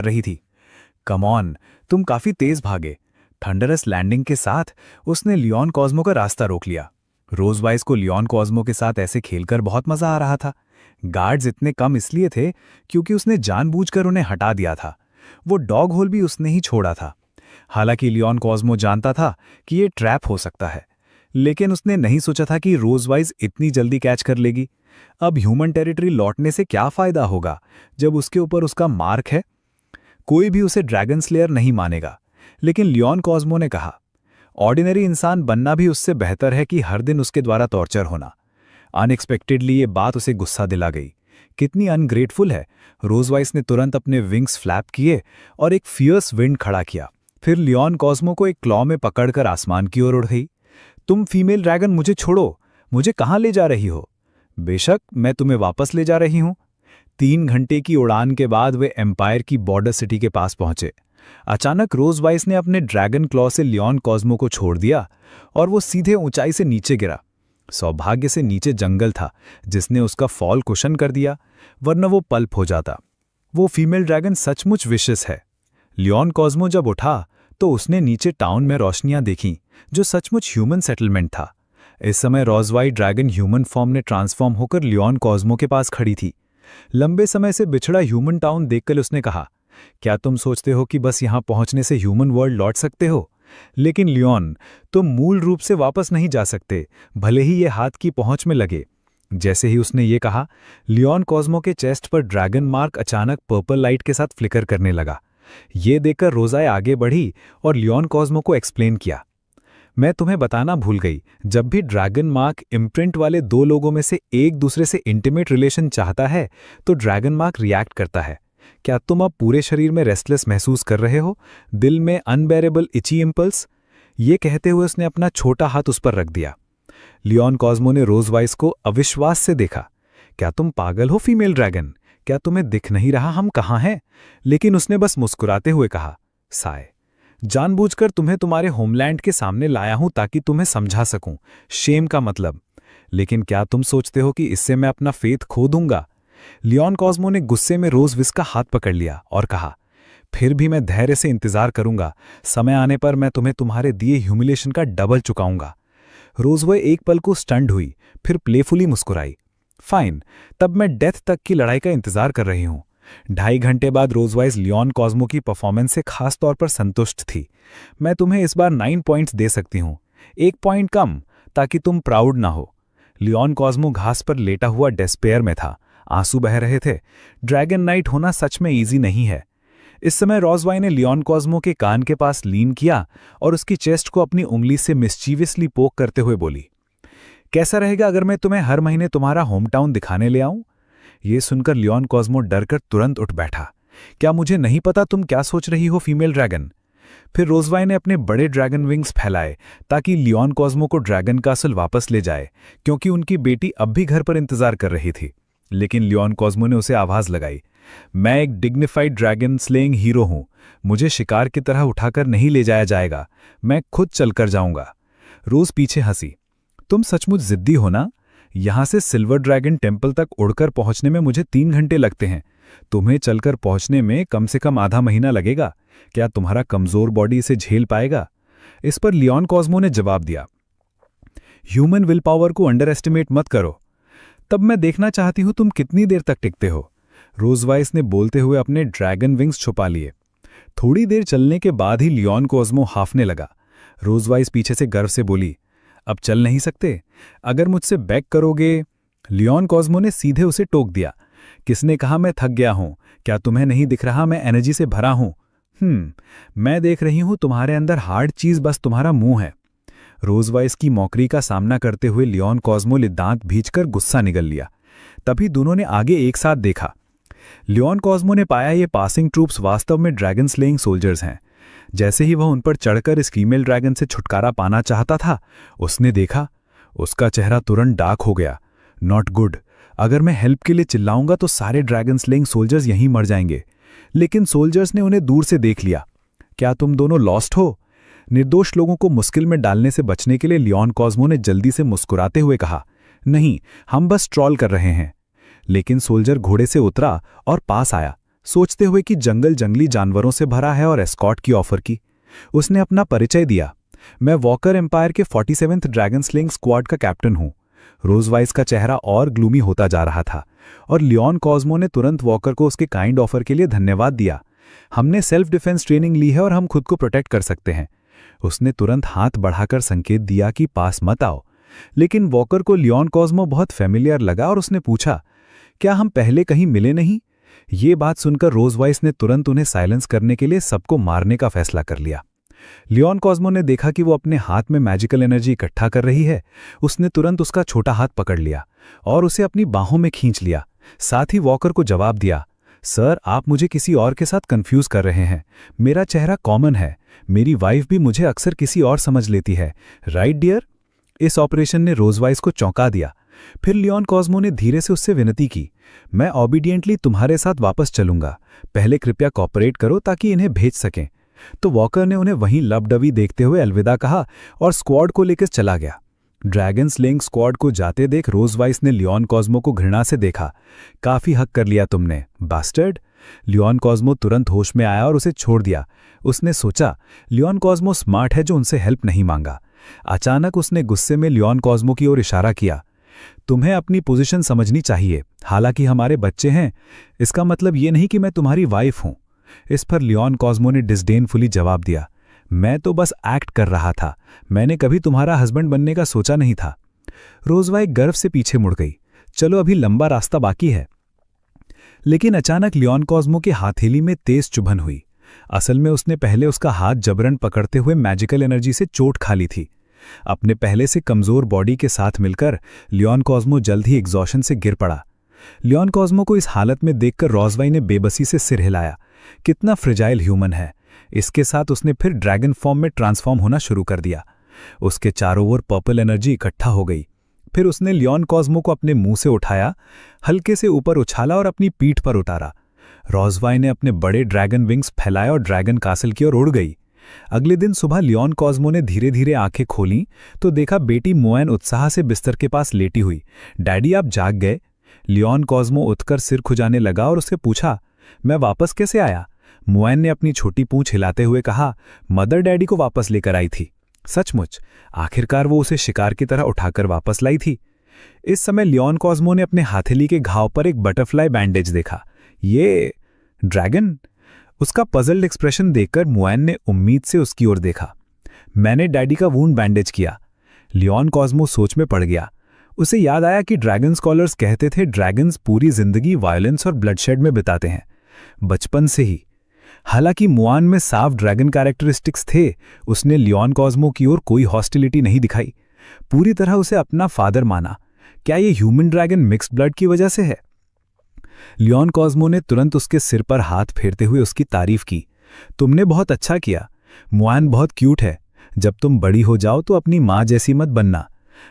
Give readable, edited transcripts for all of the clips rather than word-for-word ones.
रही थी। Come on, तुम काफी तेज भागे। थंडरस लैंडिंग के साथ उसने लियोन कॉस्मो का रास्ता रोक लिया। रोजवाइस को लियोन कॉस्मो के साथ ऐसे खेलकर बहुत मजा आ रहा था। गार्ड्स इतने कम इसलिए थे क्योंकि उसने जानबूझकर उन्हें हटा दिया था। वो डॉग होल भी उसने ही छोड़ा था। हालांकि लियोन कॉस्मो जानता था कि ये ट्रैप हो सकता है, लेकिन उसने नहीं सोचा था कि रोजवाइस इतनी जल्दी कैच कर लेगी। अब ह्यूमन टेरिटरी लौटने से क्या फायदा होगा जब उसके ऊपर उसका मार्क है। कोई भी उसे ड्रैगन स्लेयर नहीं मानेगा। लेकिन लियोन कॉस्मो ने कहा, ऑर्डिनरी इंसान बनना भी उससे बेहतर है कि हर दिन उसके द्वारा टॉर्चर होना। अनएक्सपेक्टेडली ये बात उसे गुस्सा दिला गई। कितनी अनग्रेटफुल है। रोजवाइस ने तुरंत अपने विंग्स फ्लैप किए और एक फियर्स विंड खड़ा किया। फिर लियोन कॉस्मो को एक क्लॉ में पकड़कर आसमान की ओर उड़ गई। तुम फीमेल ड्रैगन, मुझे छोड़ो। मुझे कहाँ ले जा रही हो? बेशक, मैं तुम्हें वापस ले जा रही हूं। 3 घंटे की उड़ान के बाद वे एम्पायर की बॉर्डर सिटी के पास पहुंचे। अचानक रोजवाइस ने अपने ड्रैगन क्लॉ से लियोन कॉस्मो को छोड़ दिया और वो सीधे ऊंचाई से नीचे गिरा। सौभाग्य से नीचे जंगल था जिसने उसका फॉल कुशन कर दिया, वरना वो पल्प हो जाता। वो फीमेल ड्रैगन सचमुच विशेष है। लियोन कॉस्मो जब उठा तो उसने नीचे टाउन में रोशनियां देखीं, जो सचमुच ह्यूमन सेटलमेंट था। इस समय रोजवाइट ड्रैगन ह्यूमन फॉर्म ने ट्रांसफॉर्म होकर लियोन कॉस्मो के पास खड़ी थी। लंबे समय से बिछड़ा ह्यूमन टाउन देखकर उसने कहा, क्या तुम सोचते हो कि बस यहां पहुंचने से ह्यूमन वर्ल्ड लौट सकते हो? लेकिन लियोन, तुम मूल रूप से वापस नहीं जा सकते, भले ही ये हाथ की पहुंच में लगे। जैसे ही उसने ये कहा, लियोन कॉस्मो के चेस्ट पर ड्रैगन मार्क अचानक पर्पल लाइट के साथ फ्लिकर करने लगा। ये देखकर रोजाए आगे बढ़ी और लियोन कॉस्मो को एक्सप्लेन किया, मैं तुम्हें बताना भूल गई, जब भी ड्रैगन मार्क इम्प्रिंट वाले दो लोगों में से एक दूसरे से इंटीमेट रिलेशन चाहता है तो ड्रैगन मार्क रिएक्ट करता है। क्या तुम अब पूरे शरीर में रेस्टलेस महसूस कर रहे हो, दिल में अनबेरेबल इची इम्पल्स? ये कहते हुए उसने अपना छोटा हाथ उस पर रख दिया। लियोन कॉस्मो ने रोजवाइस को अविश्वास से देखा। क्या तुम पागल हो फीमेल ड्रैगन? क्या तुम्हें दिख नहीं रहा हम कहाँ हैं? लेकिन उसने बस मुस्कुराते हुए कहा, साय, जानबूझकर तुम्हें तुम्हारे होमलैंड के सामने लाया हूं ताकि तुम्हें समझा सकूं शेम का मतलब। लेकिन क्या तुम सोचते हो कि इससे मैं अपना फेथ खो दूंगा? लियोन कॉस्मो ने गुस्से में रोजविस का हाथ पकड़ लिया और कहा, फिर भी मैं धैर्य से इंतजार करूंगा। समय आने पर मैं तुम्हें तुम्हारे दिए ह्यूमिलेशन का डबल चुकाऊंगा। रोजवे एक पल को स्टंड हुई, फिर प्लेफुली मुस्कुराई। फाइन, तब मैं डेथ तक की लड़ाई का इंतजार कर रही हूं। 2.5 घंटे बाद रोजवाइस लियोन कॉस्मो की परफॉर्मेंस से खास तौर पर संतुष्ट थी। मैं तुम्हें इस बार 9 पॉइंट्स दे सकती हूं, 1 पॉइंट कम, ताकि तुम प्राउड ना हो। लियोन कॉस्मो घास पर लेटा हुआ डेस्पेयर में था, आंसू बह रहे थे। ड्रैगन नाइट होना सच में इजी नहीं है। इस समय रोजवाई ने लियोन कॉस्मो के कान के पास लीन किया और उसकी चेस्ट को अपनी उंगली से मिस्चीवियसली पोक करते हुए बोली, कैसा रहेगा अगर मैं तुम्हें हर महीने तुम्हारा होम टाउन दिखाने ले आऊं? ये सुनकर लियोन कॉस्मो डरकर तुरंत उठ बैठा। क्या मुझे नहीं पता तुम क्या सोच रही हो फीमेल ड्रैगन? फिर रोजवाई ने अपने बड़े ड्रैगन विंग्स फैलाए ताकि लियोन कॉस्मो को ड्रैगन कासल वापस ले जाए, क्योंकि उनकी बेटी अब भी घर पर इंतजार कर रही थी। लेकिन लियोन कॉस्मो ने उसे आवाज लगाई, मैं एक डिग्निफाइड ड्रैगन स्लेइंग हीरो हूं। मुझे शिकार की तरह उठाकर नहीं ले जाया जाएगा, मैं खुद चलकर जाऊंगा। रोज पीछे हंसी, तुम सचमुच जिद्दी हो ना? यहां से सिल्वर ड्रैगन टेम्पल तक उड़कर पहुंचने में मुझे 3 घंटे लगते हैं। तुम्हें चलकर पहुंचने में कम से कम आधा महीना लगेगा। क्या तुम्हारा कमजोर बॉडी इसे झेल पाएगा? इस पर लियोन कॉस्मो ने जवाब दिया, ह्यूमन विल पावर को अंडर एस्टिमेट मत करो। तब मैं देखना चाहती हूं तुम कितनी देर तक टिकते हो। रोजवाइस ने बोलते हुए अपने ड्रैगन विंग्स छुपा लिए। थोड़ी देर चलने के बाद ही लियोन कॉस्मो हाफने लगा। रोजवाइस पीछे से गर्व से बोली, अब चल नहीं सकते? अगर मुझसे बैक करोगे? लियोन कॉस्मो ने सीधे उसे टोक दिया, किसने कहा मैं थक गया हूं? क्या तुम्हें नहीं दिख रहा मैं एनर्जी से भरा हूं? मैं देख रही हूं तुम्हारे अंदर हार्ड चीज बस तुम्हारा मुंह है। रोजवाइस की मौकरी का सामना करते हुए लियोन कॉस्मो ने दांत भींचकर गुस्सा निगल लिया। तभी दोनों ने आगे एक साथ देखा। लियोन कॉस्मो ने पाया ये पासिंग ट्रूप्स वास्तव में ड्रैगन स्लेइंग सोल्जर्स हैं। जैसे ही वह उन पर चढ़कर इस फीमेल ड्रैगन से छुटकारा पाना चाहता था, उसने देखा, उसका चेहरा तुरंत डार्क हो गया। Not good. अगर मैं हेल्प के लिए चिल्लाऊंगा तो सारे ड्रैगन स्लेइंग सोल्जर्स यहीं मर जाएंगे। लेकिन सोल्जर्स ने उन्हें दूर से देख लिया। क्या तुम दोनों लॉस्ट हो? निर्दोष लोगों को मुश्किल में डालने से बचने के लिए लियोन कॉस्मो ने जल्दी से मुस्कुराते हुए कहा, नहीं, हम बस ट्रॉल कर रहे हैं। लेकिन सोल्जर घोड़े से उतरा और पास आया। सोचते हुए कि जंगल जंगली जानवरों से भरा है और एस्कॉर्ट की ऑफर की। उसने अपना परिचय दिया, मैं वॉकर एम्पायर के 47th ड्रैगन स्लिंग स्क्वाड का कैप्टन हूं। रोजवाइस का चेहरा और ग्लूमी होता जा रहा था और लियोन कॉस्मो ने तुरंत वॉकर को उसके काइंड ऑफर के लिए धन्यवाद दिया। हमने सेल्फ डिफेंस ट्रेनिंग ली है और हम खुद को प्रोटेक्ट कर सकते हैं। उसने तुरंत हाथ बढ़ाकर संकेत दिया कि पास मत आओ, लेकिन वॉकर को लियोन कॉस्मो बहुत फेमिलियर लगा और उसने पूछा, क्या हम पहले कहीं मिले नहीं? ये बात सुनकर रोजवाइस ने तुरंत उन्हें साइलेंस करने के लिए सबको मारने का फैसला कर लिया। लियोन कॉस्मो ने देखा कि वो अपने हाथ में मैजिकल एनर्जी इकट्ठा कर रही है। उसने तुरंत उसका छोटा हाथ पकड़ लिया और उसे अपनी बाहों में खींच लिया। साथ ही वॉकर को जवाब दिया, सर आप मुझे किसी और के साथ कंफ्यूज कर रहे हैं। मेरा चेहरा कॉमन है, मेरी वाइफ भी मुझे अक्सर किसी और समझ लेती है, राइट डियर? इस ऑपरेशन ने रोजवाइस को चौंका दिया। फिर लियोन कॉस्मो ने धीरे से उससे विनती की, मैं ऑबीडियंटली तुम्हारे साथ वापस चलूंगा, पहले कृपया कॉपरेट करो ताकि इन्हें भेज सकें। तो वॉकर ने उन्हें वहीं लबडबी देखते हुए अलविदा कहा और स्क्वाड को लेकर चला गया। ड्रैगन स्लेइंग स्क्वाड को जाते देख रोजवाइस ने लियोन कॉस्मो को घृणा से देखा। काफी हक कर लिया तुमने, बास्टर्ड। लियोन कॉस्मो तुरंत होश में आया और उसे छोड़ दिया। उसने सोचा, लियोन कॉस्मो स्मार्ट है जो उनसे हेल्प नहीं मांगा। अचानक उसने गुस्से में लियोन कॉस्मो की ओर इशारा किया, तुम्हें अपनी पोजीशन समझनी चाहिए, हालांकि हमारे बच्चे हैं, इसका मतलब ये नहीं कि मैं तुम्हारी वाइफ हूं। इस पर लियोन कॉस्मो ने डिस्डेनफुली जवाब दिया, मैं तो बस एक्ट कर रहा था, मैंने कभी तुम्हारा हस्बैंड बनने का सोचा नहीं था। रोजवाइस गर्व से पीछे मुड़ गई, चलो अभी लंबा रास्ता बाकी है। लेकिन अचानक लियोन कॉस्मो की हथेली में तेज चुभन हुई। असल में उसने पहले उसका हाथ जबरन पकड़ते हुए मैजिकल एनर्जी से चोट खा ली थी। अपने पहले से कमजोर बॉडी के साथ मिलकर लियोन कॉस्मो जल्द ही एग्जॉशन से गिर पड़ा। लियोन कॉस्मो को इस हालत में देखकर रोजवाइस ने बेबसी से सिर हिलाया। कितना फ्रिजाइल ह्यूमन है। इसके साथ उसने फिर ड्रैगन फॉर्म में ट्रांसफॉर्म होना शुरू कर दिया। उसके चारों ओर पर्पल एनर्जी इकट्ठा हो गई। फिर उसने लियोन कॉस्मो को अपने मुंह से उठाया, हल्के से ऊपर उछाला और अपनी पीठ पर उतारा। रोजवाइस ने अपने बड़े ड्रैगन विंग्स फैलाए और ड्रैगन कासल की ओर उड़ गई। अगले दिन सुबह लियोन कॉस्मो ने धीरे धीरे आंखें खोलीं तो देखा बेटी मोएन उत्साह से बिस्तर के पास लेटी हुई। डैडी आप जाग गए? लियोन कॉस्मो उठकर सिर खुजाने लगा और उससे पूछा, मैं वापस कैसे आया? मोएन ने अपनी छोटी पूंछ हिलाते हुए कहा, मदर डैडी को वापस लेकर आई थी। सचमुच? आखिरकार वो उसे शिकार की तरह उठाकर वापस लाई थी। इस समय लियोन कॉस्मो ने अपने हथेली के घाव पर एक बटरफ्लाई बैंडेज देखा। ये ड्रैगन? उसका पजल्ड एक्सप्रेशन देखकर मोएन ने उम्मीद से उसकी ओर देखा। मैंने डैडी का वूंड बैंडेज किया। लियोन कॉस्मो सोच में पड़ गया। उसे याद आया कि ड्रैगन स्कॉलर्स कहते थे ड्रैगन्स पूरी जिंदगी वायलेंस और ब्लडशेड में बिताते हैं, बचपन से ही। हालांकि मोआन में साफ ड्रैगन कैरेक्टरिस्टिक्स थे, उसने लियोन कॉस्मो की ओर कोई हॉस्टिलिटी नहीं दिखाई, पूरी तरह उसे अपना फादर माना। क्या ये ह्यूमन ड्रैगन मिक्स्ड ब्लड की वजह से है? लियोन कॉस्मो ने तुरंत उसके सिर पर हाथ फेरते हुए उसकी तारीफ की। तुमने बहुत अच्छा किया। मोआन बहुत क्यूट है। जब तुम बड़ी हो जाओ तो अपनी माँ जैसी मत बनना।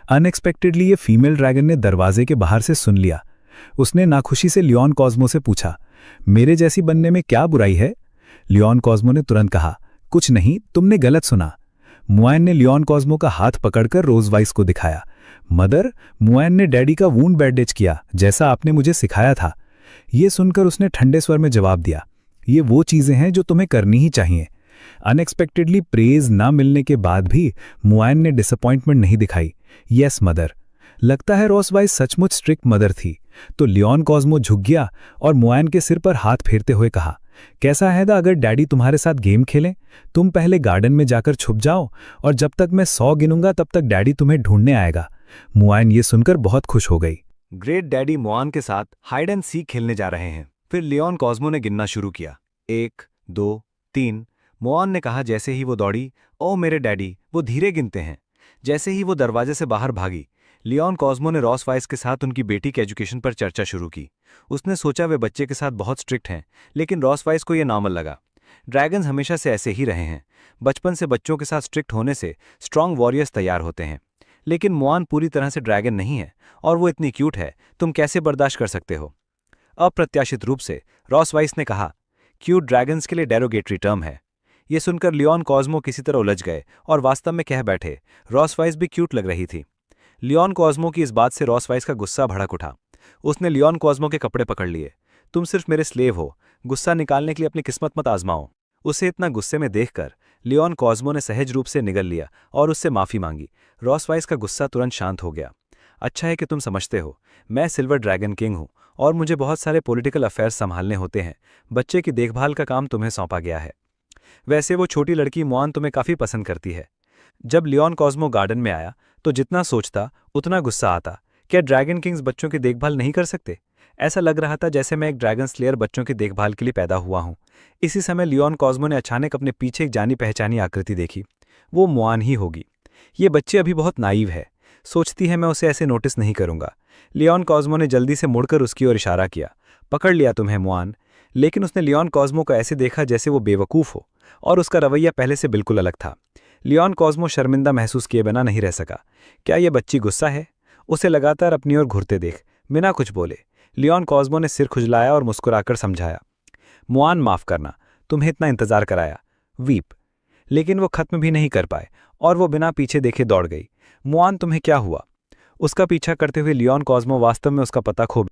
अनएक्सपेक्टेडली ये फीमेल ड्रैगन ने दरवाजे के बाहर से सुन लिया। उसने नाखुशी से लियोन कॉस्मो से पूछा, मेरे जैसी बनने में क्या बुराई है? लियोन कॉस्मो ने तुरंत कहा, कुछ नहीं, तुमने गलत सुना। मोएन ने लियोन कॉस्मो का हाथ पकड़कर रोजवाइस को दिखाया। मदर, मोएन ने डैडी का वूंड बैंडेज किया, जैसा आपने मुझे सिखाया था। ये सुनकर उसने ठंडे स्वर में जवाब दिया, ये वो चीजें हैं जो तुम्हें करनी ही चाहिए। अनएक्सपेक्टेडली प्रेज ना मिलने के बाद भी मोएन ने डिसअपॉइंटमेंट नहीं दिखाई। Yes mother. लगता है रोजवाइस सचमुच स्ट्रिक्ट मदर थी। तो लियोन कॉस्मो झुक गया और मोएन के सिर पर हाथ फेरते हुए कहा, कैसा है अगर डैडी तुम्हारे साथ गेम खेलें? तुम पहले गार्डन में जाकर छुप जाओ और जब तक मैं 100 गिनूंगा तब तक डैडी तुम्हें ढूंढने आएगा। मोएन ये सुनकर बहुत खुश हो गई। ग्रेट डैडी मोआन के साथ हाइड एंड सीक खेलने जा रहे हैं। फिर लियोन कॉस्मो ने गिनना शुरू किया, 1 2 3। मोआन ने कहा जैसे ही वो दौड़ी, ओ मेरे डैडी, वो धीरे गिनते हैं। जैसे ही वो दरवाजे से बाहर भागी, लियोन कॉस्मो ने रोजवाइस के साथ उनकी बेटी के एजुकेशन पर चर्चा शुरू की। उसने सोचा वे बच्चे के साथ बहुत स्ट्रिक्ट हैं, लेकिन रोजवाइस को यह नॉर्मल लगा। ड्रैगन्स हमेशा से ऐसे ही रहे हैं। बचपन से बच्चों के साथ स्ट्रिक्ट होने से स्ट्रांग वॉरियर्स तैयार होते हैं। लेकिन मोआन पूरी तरह से ड्रैगन नहीं है और वो इतनी क्यूट है, तुम कैसे बर्दाश्त कर सकते हो? अप्रत्याशित रूप से रोजवाइस ने कहा, क्यूट ड्रैगन्स के लिए डेरोगेटरी टर्म है। ये सुनकर लियोन कॉस्मो किसी तरह उलझ गए और वास्तव में कह बैठे, रोजवाइस भी क्यूट लग रही थी। लियोन कॉस्मो की इस बात से रोजवाइस का गुस्सा भड़क उठा। उसने लियोन कॉस्मो के कपड़े पकड़ लिए। तुम सिर्फ मेरे स्लेव हो, गुस्सा निकालने के लिए अपनी किस्मत मत आजमाओ। उसे इतना गुस्से में देखकर लियोन कॉस्मो ने सहज रूप से निगल लिया और उससे माफी मांगी। रॉसवाइस का गुस्सा तुरंत शांत हो गया। अच्छा है कि तुम समझते हो, मैं सिल्वर ड्रैगन किंग हूं और मुझे बहुत सारे पॉलिटिकल अफेयर्स संभालने होते हैं। बच्चे की देखभाल का काम तुम्हें सौंपा गया है। वैसे वो छोटी लड़की मुआन तुम्हें काफी पसंद करती है। जब लियोन कॉस्मो गार्डन में आया तो जितना सोचता उतना गुस्सा आता। क्या ड्रैगन किंग्स बच्चों की देखभाल नहीं कर सकते? ऐसा लग रहा था जैसे मैं एक ड्रैगन स्लेयर बच्चों की देखभाल के लिए पैदा हुआ हूं। इसी समय लियोन कॉस्मो ने अचानक अपने पीछे एक जानी पहचानी आकृति देखी। वो मुआन ही होगी। ये बच्चे अभी बहुत नाइव है, सोचती है मैं उसे ऐसे नोटिस नहीं करूंगा। लियोन कॉस्मो ने जल्दी से मुड़कर उसकी ओर इशारा किया। पकड़ लिया तुम्हें मुआन। लेकिन उसने लियोन कॉस्मो को ऐसे देखा जैसे वो बेवकूफ हो, और उसका रवैया पहले से बिल्कुल अलग था। लियोन कॉस्मो शर्मिंदा महसूस किए बिना नहीं रह सका। क्या ये बच्ची गुस्सा है? उसे लगातार अपनी ओर घूरते देख बिना कुछ बोले लियोन कॉस्मो ने सिर खुजलाया और मुस्कुराकर समझाया, मुआन माफ करना, तुम्हें इतना इंतजार कराया। वीप। लेकिन वो खत्म भी नहीं कर पाए और वो बिना पीछे देखे दौड़ गई। मुआन तुम्हें क्या हुआ? उसका पीछा करते हुए लियोन कॉस्मो वास्तव में उसका पता खो